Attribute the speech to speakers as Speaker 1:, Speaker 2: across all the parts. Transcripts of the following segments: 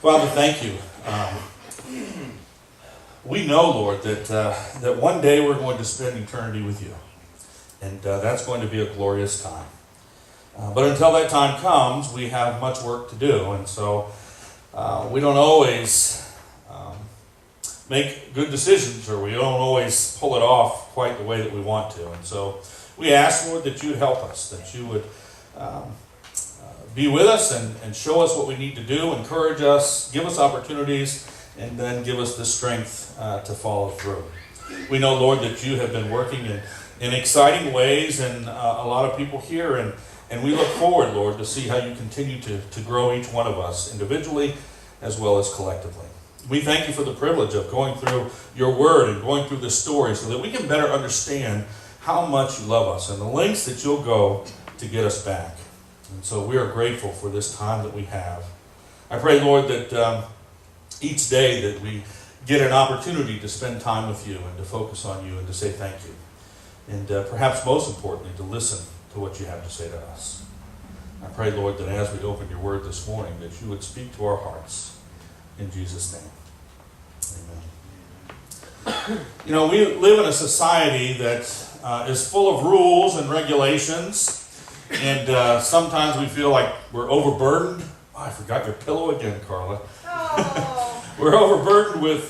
Speaker 1: Father, thank you. We know, Lord, that one day we're going to spend eternity with you. And that's going to be a glorious time. But until that time comes, we have much work to do. And so we don't always make good decisions, or we don't always pull it off quite the way that we want to. And so we ask, Lord, that you would help us, that you would be with us and show us what we need to do, encourage us, give us opportunities, and then give us the strength to follow through. We know, Lord, that you have been working in exciting ways, and a lot of people here, and we look forward, Lord, to see how you continue to grow each one of us individually as well as collectively. We thank you for the privilege of going through your word and going through this story so that we can better understand how much you love us and the lengths that you'll go to get us back. And so we are grateful for this time that we have. I pray, Lord, that each day that we get an opportunity to spend time with you and to focus on you and to say thank you. And perhaps most importantly, to listen to what you have to say to us. I pray, Lord, that as we open your word this morning, that you would speak to our hearts. In Jesus' name, amen. You know, we live in a society that is full of rules and regulations, and sometimes we feel like we're overburdened. Oh, I forgot your pillow again, Carla.
Speaker 2: Oh.
Speaker 1: We're overburdened with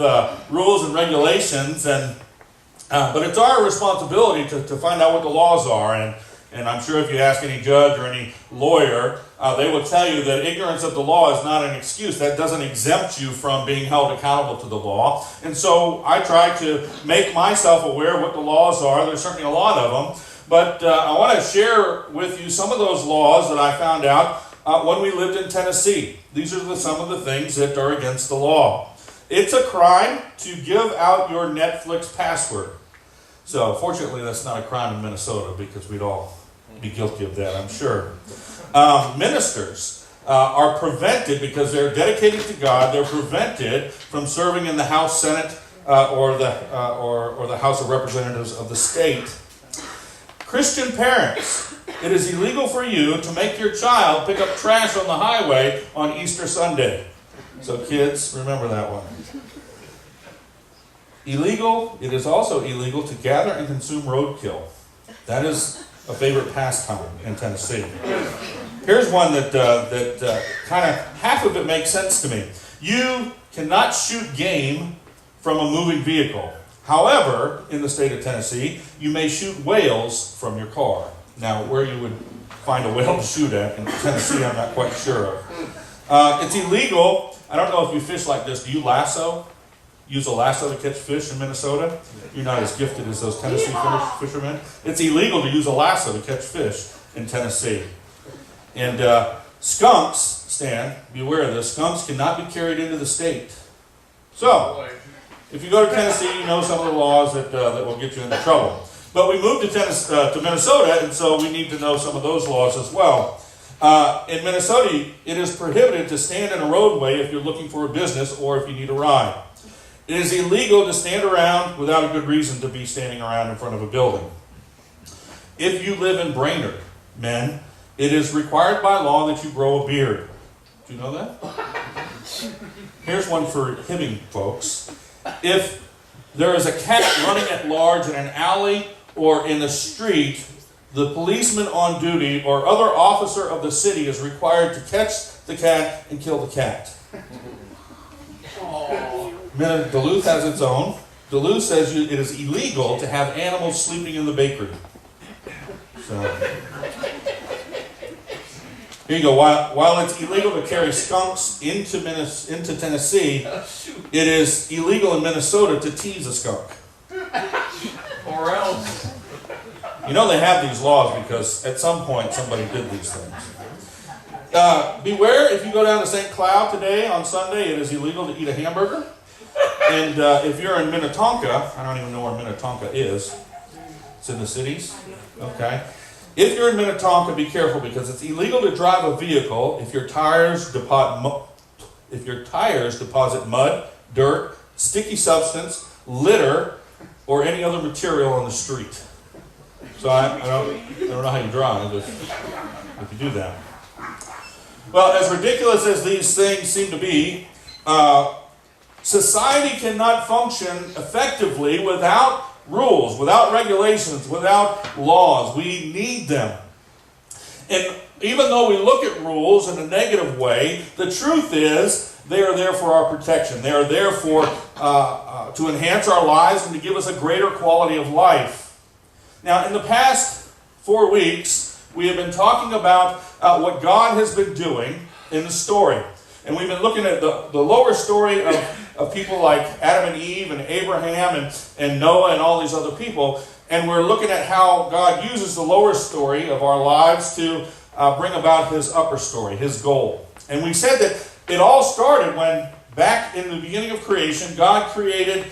Speaker 1: rules and regulations, but it's our responsibility to find out what the laws are. And I'm sure if you ask any judge or any lawyer, they will tell you that ignorance of the law is not an excuse. That doesn't exempt you from being held accountable to the law. And so I try to make myself aware of what the laws are. There's certainly a lot of them. But I want to share with you some of those laws that I found out when we lived in Tennessee. These are some of the things that are against the law. It's a crime to give out your Netflix password. So fortunately, that's not a crime in Minnesota because we'd all be guilty of that, I'm sure. Ministers are prevented, because they're dedicated to God, they're prevented from serving in the House, Senate, or the House of Representatives of the state. Christian parents, it is illegal for you to make your child pick up trash on the highway on Easter Sunday. So kids, remember that one. It is also illegal to gather and consume roadkill. That is a favorite pastime in Tennessee. Here's one that kind of, half of it makes sense to me. You cannot shoot game from a moving vehicle. However, in the state of Tennessee, you may shoot whales from your car. Now, where you would find a whale to shoot at in Tennessee, I'm not quite sure of. It's illegal. I don't know if you fish like this. Do you lasso? Use a lasso to catch fish in Minnesota? You're not as gifted as those Tennessee fishermen. It's illegal to use a lasso to catch fish in Tennessee. And skunks, Stan, be aware of this, skunks cannot be carried into the state. So, if you go to Tennessee, you know some of the laws that will get you into trouble. But we moved to Minnesota, and so we need to know some of those laws as well. In Minnesota, it is prohibited to stand in a roadway if you're looking for a business or if you need a ride. It is illegal to stand around without a good reason to be standing around in front of a building. If you live in Brainerd, men, it is required by law that you grow a beard. Do you know that? Here's one for Hibbing folks. If there is a cat running at large in an alley or in the street, the policeman on duty or other officer of the city is required to catch the cat and kill the cat. Duluth has its own. Duluth says it is illegal to have animals sleeping in the bakery. So, here you go. While it's illegal to carry skunks into Tennessee, it is illegal in Minnesota to tease a skunk.
Speaker 3: Or else.
Speaker 1: You know they have these laws because at some point somebody did these things. Beware, if you go down to St. Cloud today on Sunday, it is illegal to eat a hamburger. And if you're in Minnetonka, I don't even know where Minnetonka is. It's in the cities. Okay. If you're in Minnetonka, be careful because it's illegal to drive a vehicle if your tires deposit mud, dirt, sticky substance, litter, or any other material on the street. So I don't know how you drive if you do that. Well, as ridiculous as these things seem to be, society cannot function effectively without rules, without regulations, without laws. We need them. And even though we look at rules in a negative way, the truth is they are there for our protection. They are there for to enhance our lives and to give us a greater quality of life. Now, in the past 4 weeks, we have been talking about what God has been doing in the story. And we've been looking at the lower story of people like Adam and Eve and Abraham and Noah and all these other people. And we're looking at how God uses the lower story of our lives to bring about his upper story, his goal. And we said that it all started when, back in the beginning of creation, God created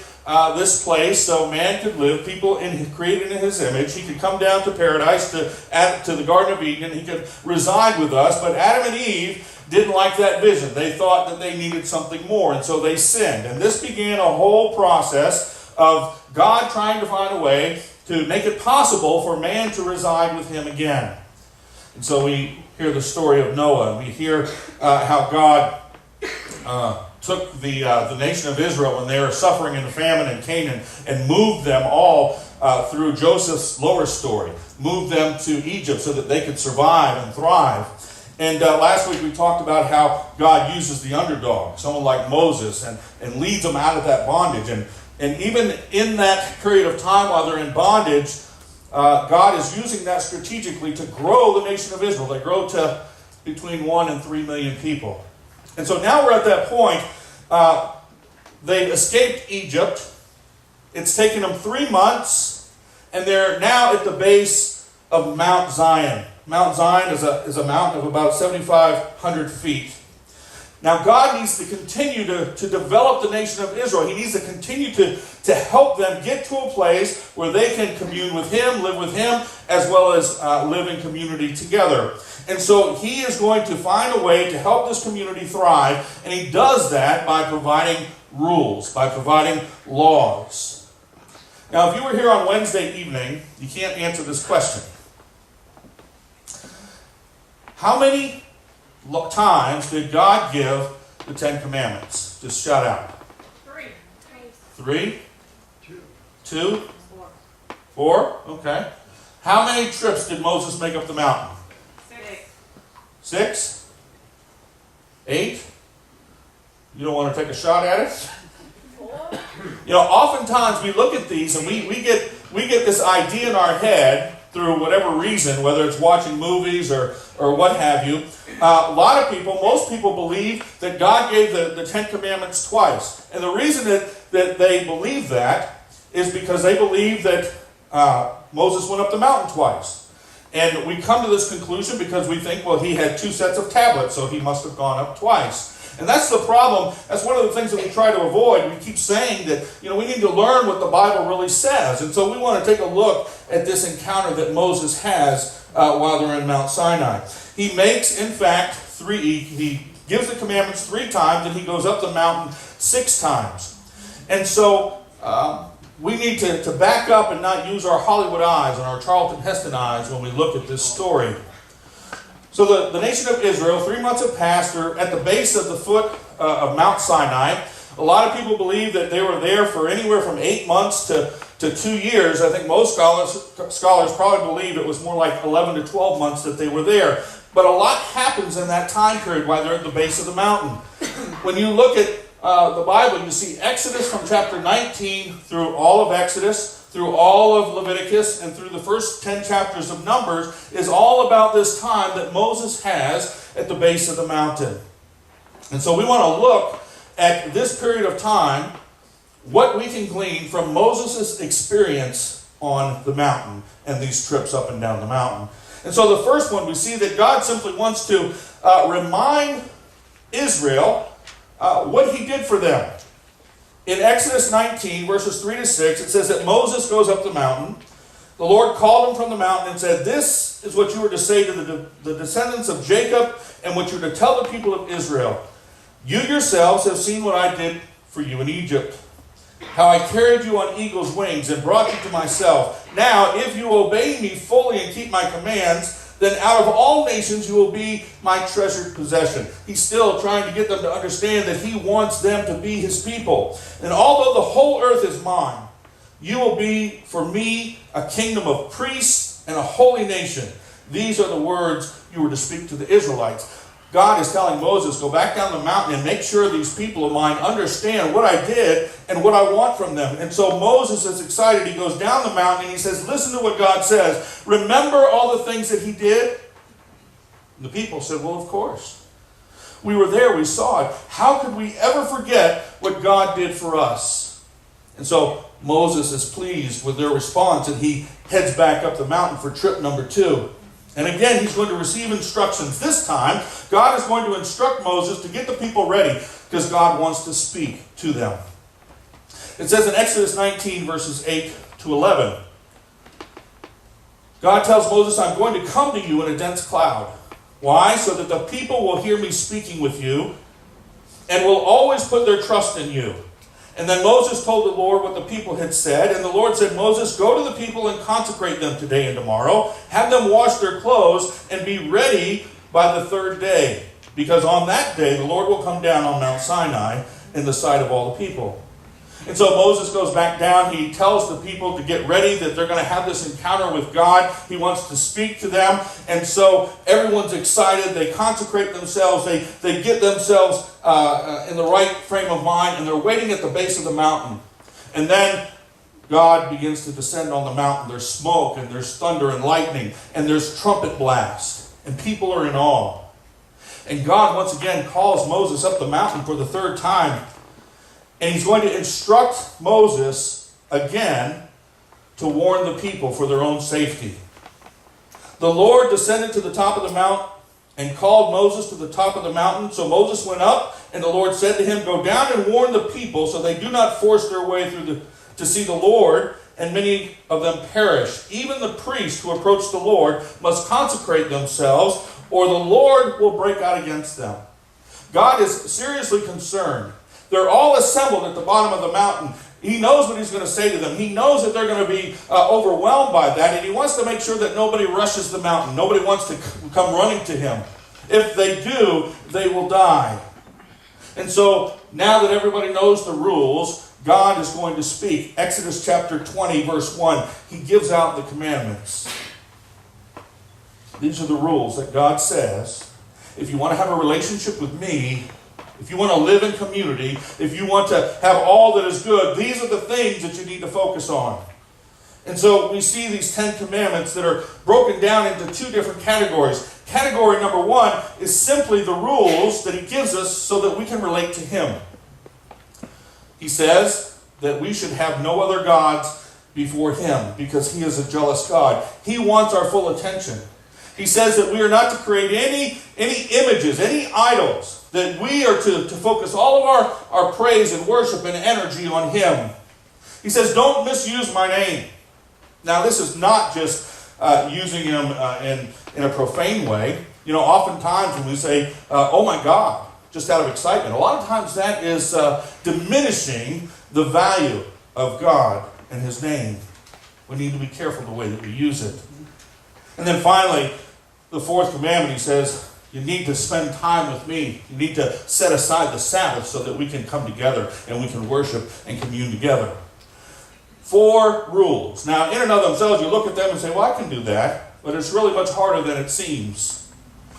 Speaker 1: this place so man could live, people created in his image. He could come down to paradise, to the Garden of Eden. He could reside with us. But Adam and Eve didn't like that vision. They thought that they needed something more, and so they sinned. And this began a whole process of God trying to find a way to make it possible for man to reside with him again. And so we hear the story of Noah. We hear how God took the nation of Israel when they were suffering in the famine in Canaan and moved them all through Joseph's lower story, moved them to Egypt so that they could survive and thrive. And last week we talked about how God uses the underdog, someone like Moses, and leads them out of that bondage. And even in that period of time while they're in bondage, God is using that strategically to grow the nation of Israel. They grow to between 1 and 3 million people. And so now we're at that point. They've escaped Egypt. It's taken them 3 months, and they're now at the base of Mount Zion. Mount Zion is a mountain of about 7,500 feet. Now God needs to continue to develop the nation of Israel. He needs to continue to help them get to a place where they can commune with him, live with him, as well as live in community together. And so he is going to find a way to help this community thrive, and he does that by providing rules, by providing laws. Now, if you were here on Wednesday evening, you can't answer this question. How many times did God give the 10 Commandments? Just shout out.
Speaker 2: 3.
Speaker 1: 3? 2? 4? Okay. How many trips did Moses make up the mountain? 6? 8? You don't want to take a shot at it?
Speaker 2: 4.
Speaker 1: Oftentimes we look at these and we get this idea in our head through whatever reason, whether it's watching movies or what have you. A lot of people, most people believe that God gave the 10 Commandments twice. And the reason that they believe that is because they believe that Moses went up the mountain twice. And we come to this conclusion because we think, well, he had 2 sets of tablets, so he must have gone up twice. And that's the problem. That's one of the things that we try to avoid. We keep saying that, we need to learn what the Bible really says. And so we want to take a look at this encounter that Moses has while they're in Mount Sinai. He makes, in fact, he gives the commandments 3 times, and he goes up the mountain 6 times. And so we need to back up and not use our Hollywood eyes and our Charlton Heston eyes when we look at this story. So the nation of Israel, 3 months have passed. They're at the base of the foot of Mount Sinai. A lot of people believe that they were there for anywhere from 8 months to 2 years. I think most scholars probably believe it was more like 11 to 12 months that they were there. But a lot happens in that time period while they're at the base of the mountain. When you look at the Bible, you see Exodus from chapter 19 through all of Exodus, through all of Leviticus, and through the first 10 chapters of Numbers is all about this time that Moses has at the base of the mountain. And so we want to look at this period of time, what we can glean from Moses' experience on the mountain and these trips up and down the mountain. And so the first one, we see that God simply wants to remind Israel what he did for them. In Exodus 19, verses 3 to 6, it says that Moses goes up the mountain. The Lord called him from the mountain and said, "This is what you were to say to the descendants of Jacob and what you were to tell the people of Israel. You yourselves have seen what I did for you in Egypt, how I carried you on eagle's wings and brought you to myself. Now, if you obey me fully and keep my commands, then out of all nations you will be my treasured possession. He's still trying to get them to understand that he wants them to be his people. And although the whole earth is mine, you will be for me a kingdom of priests and a holy nation. These are the words you were to speak to the Israelites. God is telling Moses, go back down the mountain and make sure these people of mine understand what I did and what I want from them. And so Moses is excited. He goes down the mountain and he says, listen to what God says. Remember all the things that he did? And the people said, well, of course. We were there. We saw it. How could we ever forget what God did for us? And so Moses is pleased with their response, and he heads back up the mountain for trip number 2. And again, he's going to receive instructions. This time, God is going to instruct Moses to get the people ready because God wants to speak to them. It says in Exodus 19, verses 8 to 11, God tells Moses, I'm going to come to you in a dense cloud. Why? So that the people will hear me speaking with you and will always put their trust in you. And then Moses told the Lord what the people had said. And the Lord said, Moses, go to the people and consecrate them today and tomorrow. Have them wash their clothes and be ready by the 3rd day. Because on that day the Lord will come down on Mount Sinai in the sight of all the people. And so Moses goes back down. He tells the people to get ready, that they're going to have this encounter with God. He wants to speak to them. And so everyone's excited. They consecrate themselves. They get themselves in the right frame of mind. And they're waiting at the base of the mountain. And then God begins to descend on the mountain. There's smoke and there's thunder and lightning. And there's trumpet blast. And people are in awe. And God once again calls Moses up the mountain for the 3rd time. And he's going to instruct Moses again to warn the people for their own safety. The Lord descended to the top of the mount and called Moses to the top of the mountain. So Moses went up, and the Lord said to him, go down and warn the people so they do not force their way through to see the Lord, and many of them perish. Even the priests who approach the Lord must consecrate themselves, or the Lord will break out against them. God is seriously concerned. They're all assembled at the bottom of the mountain. He knows what he's going to say to them. He knows that they're going to be overwhelmed by that, and he wants to make sure that nobody rushes the mountain. Nobody wants to come running to him. If they do, they will die. And so, now that everybody knows the rules, God is going to speak. Exodus chapter 20, verse 1, he gives out the commandments. These are the rules that God says. If you want to have a relationship with me, if you want to live in community, if you want to have all that is good, these are the things that you need to focus on. And so we see these 10 commandments that are broken down into 2 different categories. Category number 1 is simply the rules that he gives us so that we can relate to him. He says that we should have no other gods before him because he is a jealous God. He wants our full attention. He says that we are not to create any images, any idols, that we are to focus all of our praise and worship and energy on him. He says, don't misuse my name. Now, this is not just using him in a profane way. You know, oftentimes when we say, oh my God, just out of excitement, a lot of times that is diminishing the value of God and his name. We need to be careful the way that we use it. And then finally, the 4th commandment, he says, you need to spend time with me. You need to set aside the Sabbath so that we can come together and we can worship and commune together. 4 rules. Now, in and of themselves, you look at them and say, well, I can do that. But it's really much harder than it seems.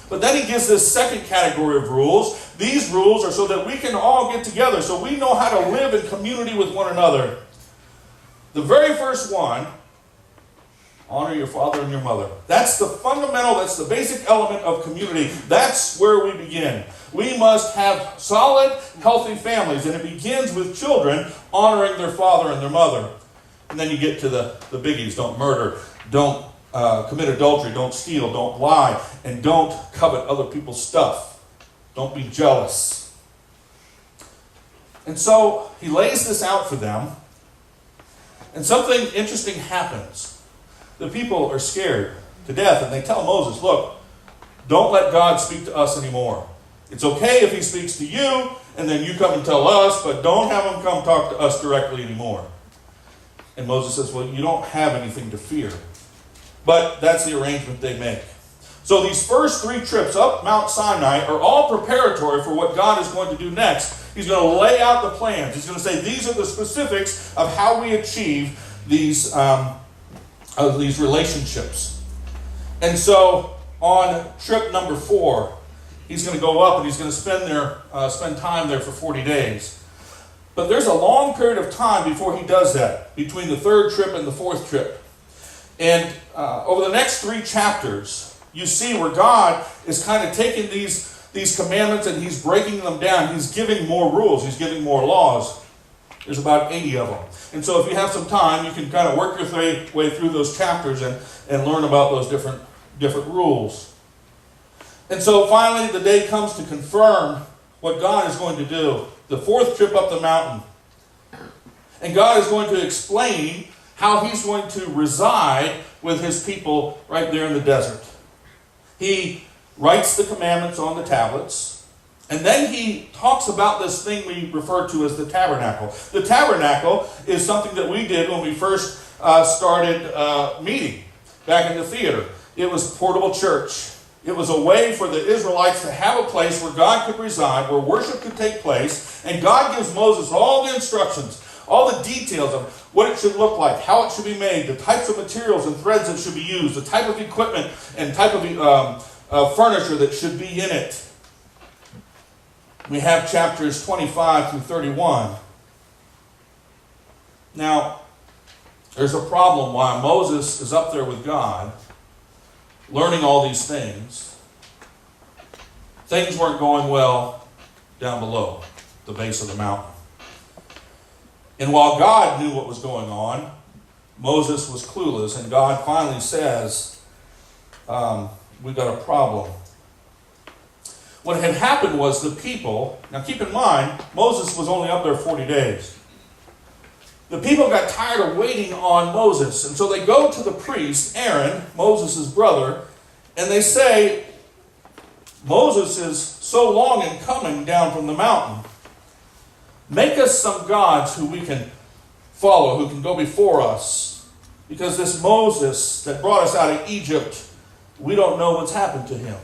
Speaker 1: But then he gives this second category of rules. These rules are so that we can all get together, so we know how to live in community with one another. The very first one, honor your father and your mother. That's the fundamental, that's the basic element of community. That's where we begin. We must have solid, healthy families, and it begins with children honoring their father and their mother. And then you get to the biggies. Don't murder, don't commit adultery, don't steal, don't lie, and don't covet other people's stuff. Don't be jealous. And so he lays this out for them, and something interesting happens. The people are scared to death, and they tell Moses, look, don't let God speak to us anymore. It's okay if he speaks to you, and then you come and tell us, but don't have him come talk to us directly anymore. And Moses says, well, you don't have anything to fear. But that's the arrangement they make. So these first 3 trips up Mount Sinai are all preparatory for what God is going to do next. He's going to lay out the plans. He's going to say, these are the specifics of how we achieve these relationships. And so on trip number 4, he's going to go up and he's going to spend time there for 40 days. But there's a long period of time before he does that, between the 3rd trip and the 4th trip. And over the next 3 chapters, you see where God is kind of taking these commandments and he's breaking them down. He's giving more rules. He's giving more laws. There's about 80 of them. And so if you have some time, you can kind of work your way through those chapters and learn about those different rules. And so finally the day comes to confirm what God is going to do. The 4th trip up the mountain. And God is going to explain how he's going to reside with his people right there in the desert. He writes the commandments on the tablets, and then he talks about this thing we refer to as the tabernacle. The tabernacle is something that we did when we first started meeting back in the theater. It was portable church. It was a way for the Israelites to have a place where God could reside, where worship could take place, and God gives Moses all the instructions, all the details of what it should look like, how it should be made, the types of materials and threads that should be used, the type of equipment and type of furniture that should be in it. We have chapters 25 through 31. Now, there's a problem why Moses is up there with God, learning all these things. Things weren't going well down below the base of the mountain. And while God knew what was going on, Moses was clueless, and God finally says, we've got a problem. What had happened was the people, now keep in mind, Moses was only up there 40 days. The people got tired of waiting on Moses, and so they go to the priest, Aaron, Moses' brother, and they say, Moses is so long in coming down from the mountain. Make us some gods who we can follow, who can go before us. Because this Moses that brought us out of Egypt, we don't know what's happened to him.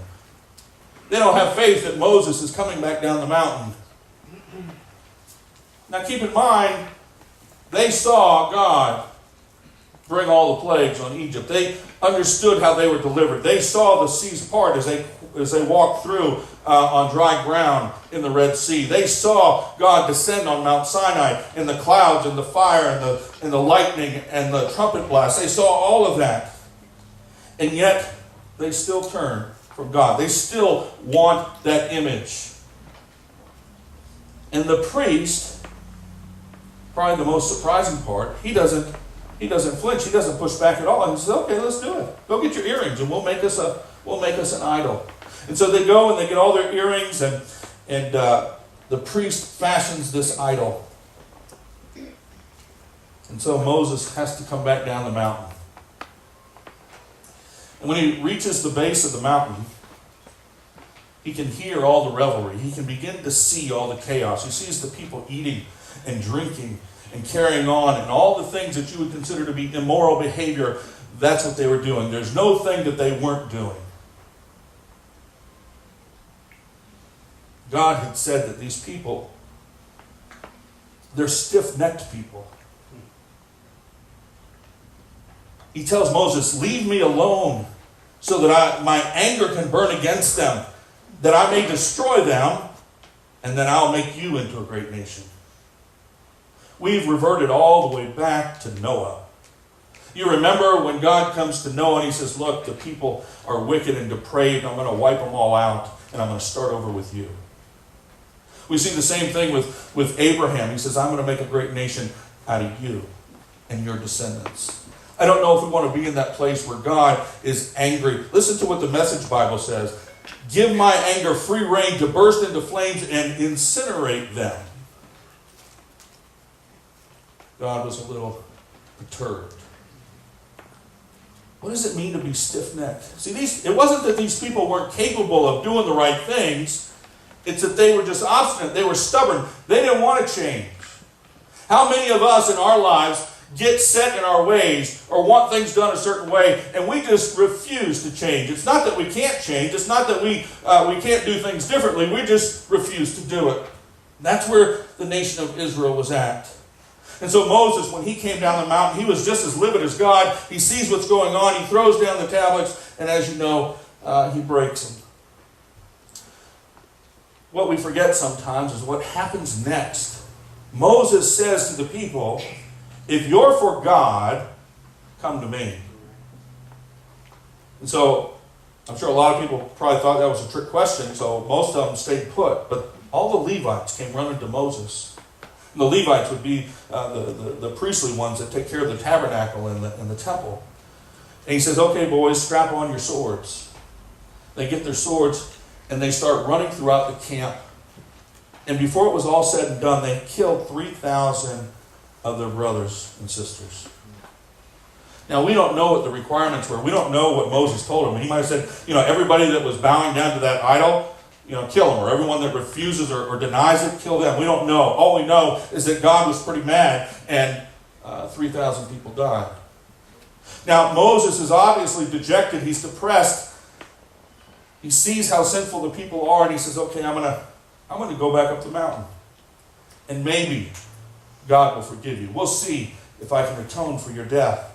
Speaker 1: They don't have faith that Moses is coming back down the mountain. Now keep in mind, they saw God bring all the plagues on Egypt. They understood how they were delivered. They saw the seas part as they walked through on dry ground in the Red Sea. They saw God descend on Mount Sinai in the clouds and the fire and the lightning and the trumpet blast. They saw all of that. And yet, they still turn from God. They still want that image. And the priest, probably the most surprising part, he doesn't flinch. He doesn't push back at all. And he says, okay, let's do it. Go get your earrings and we'll make us an idol. And so they go and they get all their earrings and the priest fashions this idol. And so Moses has to come back down the mountain. And when he reaches the base of the mountain, he can hear all the revelry. He can begin to see all the chaos. He sees the people eating and drinking and carrying on, and all the things that you would consider to be immoral behavior, that's what they were doing. There's no thing that they weren't doing. God had said that these people, they're stiff-necked people. He tells Moses, leave me alone so that my anger can burn against them, that I may destroy them, and then I'll make you into a great nation. We've reverted all the way back to Noah. You remember when God comes to Noah and he says, look, the people are wicked and depraved. I'm going to wipe them all out, and I'm going to start over with you. We see the same thing with Abraham. He says, I'm going to make a great nation out of you and your descendants. I don't know if we want to be in that place where God is angry. Listen to what the Message Bible says. Give my anger free rein to burst into flames and incinerate them. God was a little perturbed. What does it mean to be stiff-necked? See, it wasn't that these people weren't capable of doing the right things. It's that they were just obstinate. They were stubborn. They didn't want to change. How many of us in our lives get set in our ways or want things done a certain way, and we just refuse to change. It's not that we can't change. It's not that we can't do things differently. We just refuse to do it. That's where the nation of Israel was at. And so Moses, when he came down the mountain, he was just as livid as God. He sees what's going on. He throws down the tablets, and as you know, he breaks them. What we forget sometimes is what happens next. Moses says to the people, if you're for God, come to me. And so, I'm sure a lot of people probably thought that was a trick question, so most of them stayed put. But all the Levites came running to Moses. And the Levites would be the priestly ones that take care of the tabernacle and the temple. And he says, okay, boys, strap on your swords. They get their swords, and they start running throughout the camp. And before it was all said and done, they killed 3,000 of their brothers and sisters. Now, we don't know what the requirements were. We don't know what Moses told them. He might have said, everybody that was bowing down to that idol, kill them. Or everyone that refuses or denies it, kill them. We don't know. All we know is that God was pretty mad, and 3,000 people died. Now, Moses is obviously dejected. He's depressed. He sees how sinful the people are, and he says, okay, I'm going to go back up the mountain. And maybe God will forgive you. We'll see if I can atone for your death.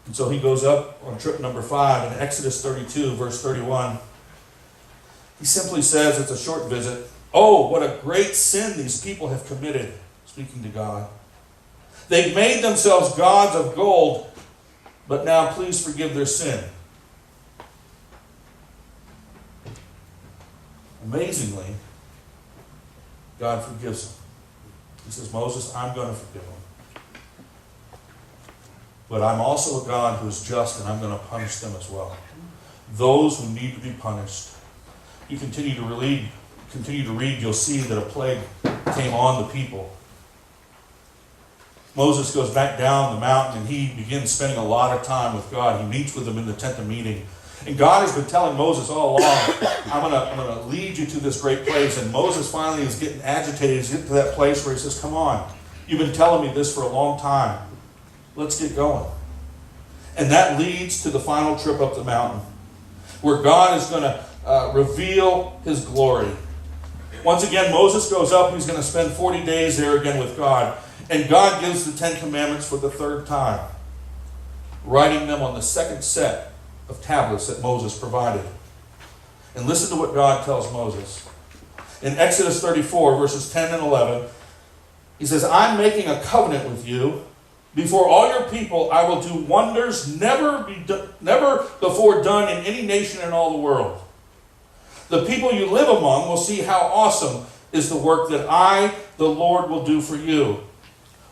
Speaker 1: And so he goes up on trip number 5 in Exodus 32, verse 31. He simply says, it's a short visit, oh, what a great sin these people have committed, speaking to God. They've made themselves gods of gold, but now please forgive their sin. Amazingly, God forgives them. He says, Moses, I'm going to forgive them. But I'm also a God who is just, and I'm going to punish them as well. Those who need to be punished. You continue to read, you'll see that a plague came on the people. Moses goes back down the mountain, and he begins spending a lot of time with God. He meets with them in the tent of meeting. And God has been telling Moses all along, I'm going to lead you to this great place. And Moses finally is getting agitated. He's getting to that place where he says, come on, you've been telling me this for a long time. Let's get going. And that leads to the final trip up the mountain, where God is going to reveal his glory. Once again, Moses goes up. He's going to spend 40 days there again with God. And God gives the 10 Commandments for the third time, writing them on the second set of tablets that Moses provided. And listen to what God tells Moses. In Exodus 34, verses 10 and 11, he says, I'm making a covenant with you. Before all your people, I will do wonders never before done in any nation in all the world. The people you live among will see how awesome is the work that I, the Lord, will do for you.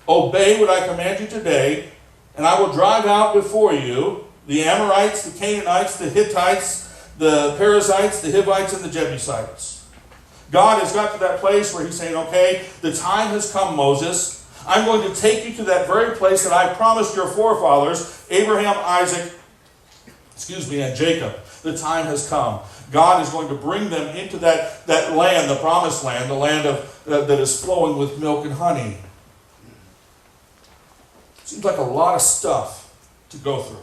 Speaker 1: Obey what I command you today, and I will drive out before you the Amorites, the Canaanites, the Hittites, the Perizzites, the Hivites, and the Jebusites. God has got to that place where he's saying, okay, the time has come, Moses. I'm going to take you to that very place that I promised your forefathers, Abraham, Isaac, and Jacob. The time has come. God is going to bring them into that land, the promised land, the land that is flowing with milk and honey. Seems like a lot of stuff to go through.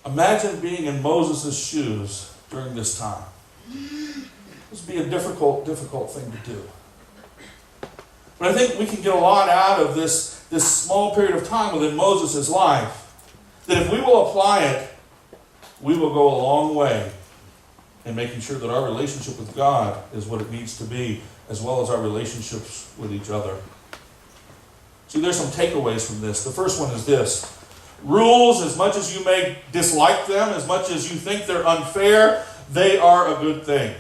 Speaker 1: Imagine being in Moses' shoes during this time. This would be a difficult thing to do. But I think we can get a lot out of this small period of time within Moses' life. That if we will apply it, we will go a long way in making sure that our relationship with God is what it needs to be, as well as our relationships with each other. See, there's some takeaways from this. The first one is this. Rules, as much as you may dislike them, as much as you think they're unfair, they are a good thing.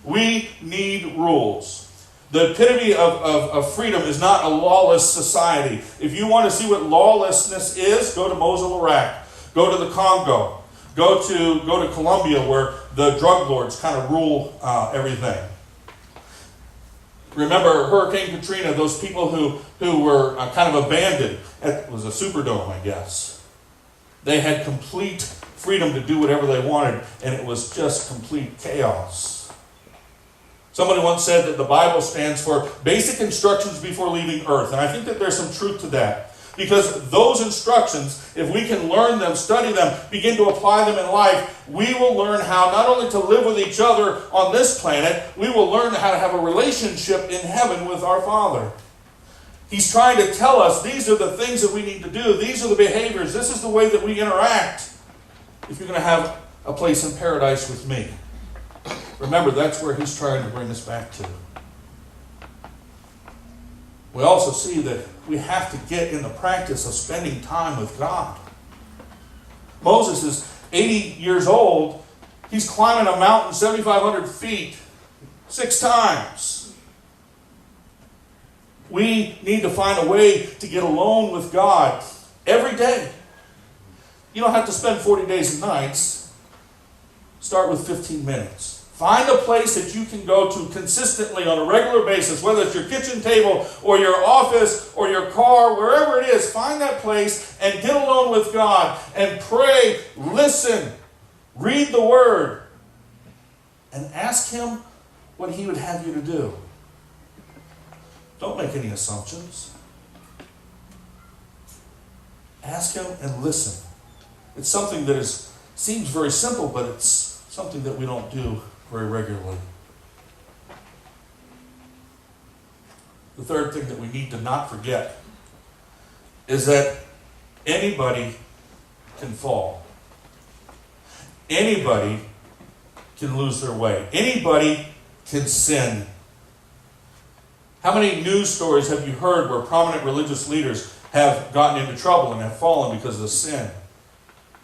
Speaker 1: We need rules. The epitome of freedom is not a lawless society. If you want to see what lawlessness is, go to Mosul, Iraq. Go to the Congo. Go to Colombia, where the drug lords kind of rule everything. Remember Hurricane Katrina, those people who were kind of abandoned. It was a Superdome, I guess. They had complete freedom to do whatever they wanted, and it was just complete chaos. Somebody once said that the Bible stands for basic instructions before leaving earth. And I think that there's some truth to that. Because those instructions, if we can learn them, study them, begin to apply them in life, we will learn how not only to live with each other on this planet, we will learn how to have a relationship in heaven with our Father. He's trying to tell us these are the things that we need to do. These are the behaviors. This is the way that we interact if you're going to have a place in paradise with me. Remember, that's where he's trying to bring us back to. We also see that we have to get in the practice of spending time with God. Moses is 80 years old. He's climbing a mountain 7,500 feet 6 times. We need to find a way to get alone with God every day. You don't have to spend 40 days and nights. Start with 15 minutes. Find a place that you can go to consistently on a regular basis, whether it's your kitchen table or your office or your car, wherever it is. Find that place and get alone with God and pray, listen, read the Word, and ask Him what He would have you to do. Don't make any assumptions. Ask Him and listen. It's something that seems very simple, but it's something that we don't do very regularly. The third thing that we need to not forget is that anybody can fall. Anybody can lose their way. Anybody can sin. How many news stories have you heard where prominent religious leaders have gotten into trouble and have fallen because of sin?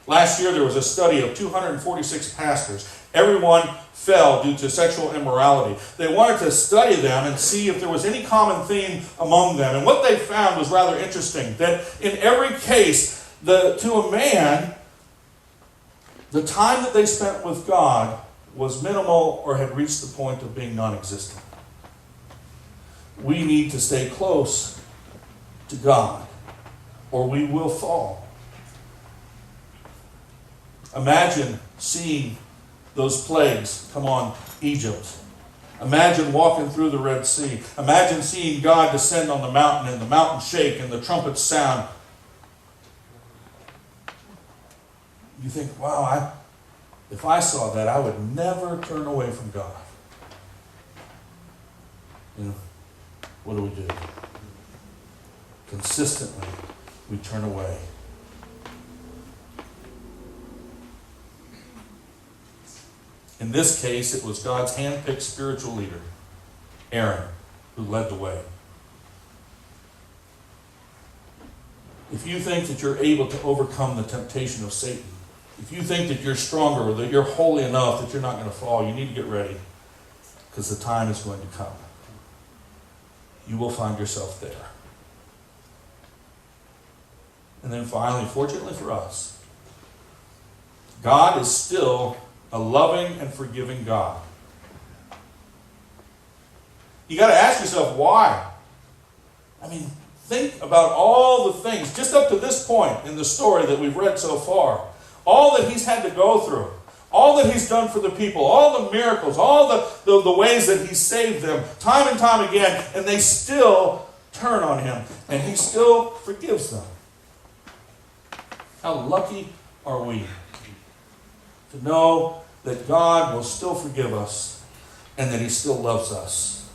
Speaker 1: Last year there was a study of 246 pastors. Everyone fell due to sexual immorality. They wanted to study them and see if there was any common theme among them. And what they found was rather interesting, that in every case, to a man, the time that they spent with God was minimal or had reached the point of being non-existent. We need to stay close to God, or we will fall. Imagine seeing those plagues come on Egypt. Imagine walking through the Red Sea. Imagine seeing God descend on the mountain and the mountain shake and the trumpets sound. You think, wow, if I saw that, I would never turn away from God. What do? Consistently, we turn away. In this case, it was God's hand-picked spiritual leader, Aaron, who led the way. If you think that you're able to overcome the temptation of Satan, if you think that you're stronger or that you're holy enough that you're not going to fall, you need to get ready, because the time is going to come. You will find yourself there. And then finally, fortunately for us, God is still a loving and forgiving God. You got to ask yourself, why? I mean, think about all the things, just up to this point in the story that we've read so far. All that He's had to go through. All that He's done for the people. All the miracles. All the ways that He's saved them. Time and time again. And they still turn on Him. And He still forgives them. How lucky are we to know that God will still forgive us and that He still loves us.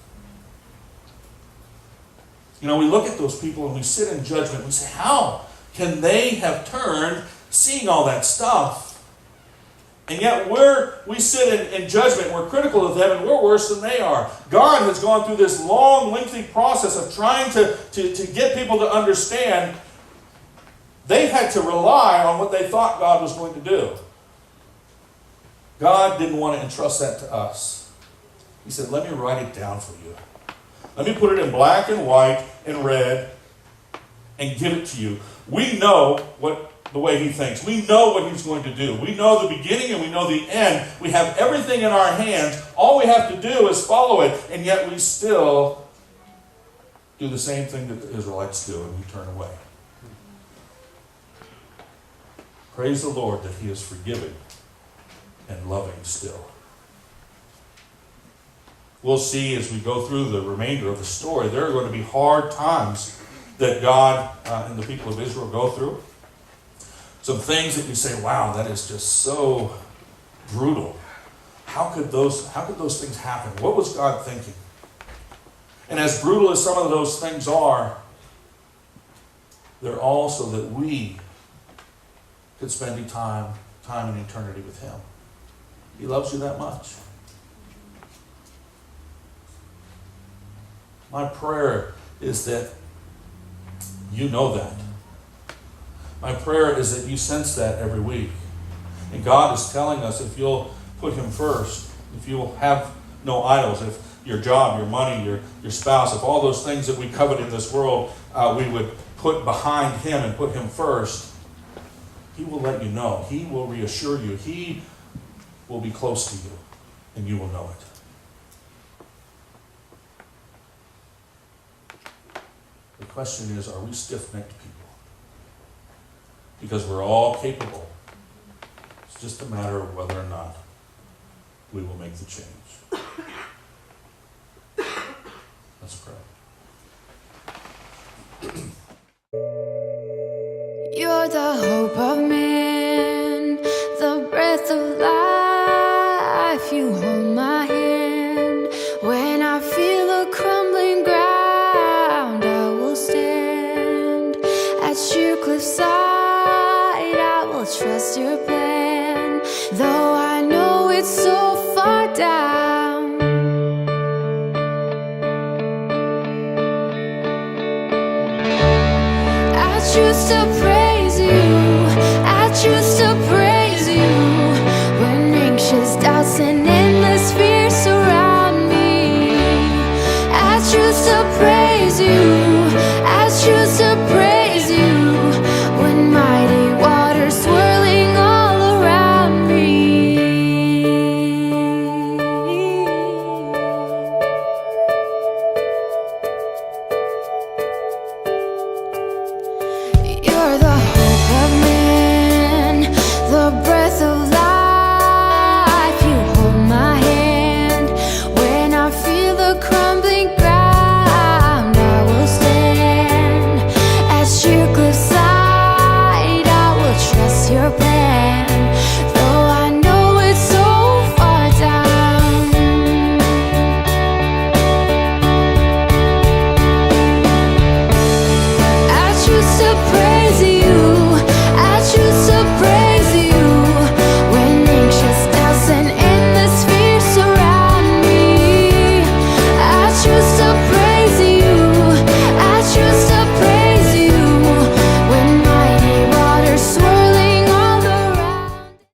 Speaker 1: We look at those people and we sit in judgment. We say, how can they have turned seeing all that stuff? And yet we sit in judgment, we're critical of them, and we're worse than they are. God has gone through this long, lengthy process of trying to get people to understand. They had to rely on what they thought God was going to do. God didn't want to entrust that to us. He said, let me write it down for you. Let me put it in black and white and red and give it to you. We know the way He thinks. We know what He's going to do. We know the beginning and we know the end. We have everything in our hands. All we have to do is follow it. And yet we still do the same thing that the Israelites do, and we turn away. Praise the Lord that He is forgiving and loving still. we'll see as we go through the remainder of the story, there are going to be hard times that God and the people of Israel go through. Some things that you say, wow, that is just so brutal. How could those things happen? What was God thinking? And as brutal as some of those things are, they're also that we could spend time in eternity with Him. He loves you that much. My prayer is that you know that. My prayer is that you sense that every week. And God is telling us, if you'll put Him first, if you'll have no idols, if your job, your money, your spouse, if all those things that we covet in this world, we would put behind Him and put Him first, He will let you know. He will reassure you. He will be close to you, and you will know it. The question is, are we stiff-necked people? Because we're all capable. It's just a matter of whether or not we will make the change. Let's pray.
Speaker 2: You're the hope of man, the breath of life. You hold my hand. When I feel the crumbling ground, I will stand at your cliffside. I will trust your plan, though I know it's so far down. I choose to pray.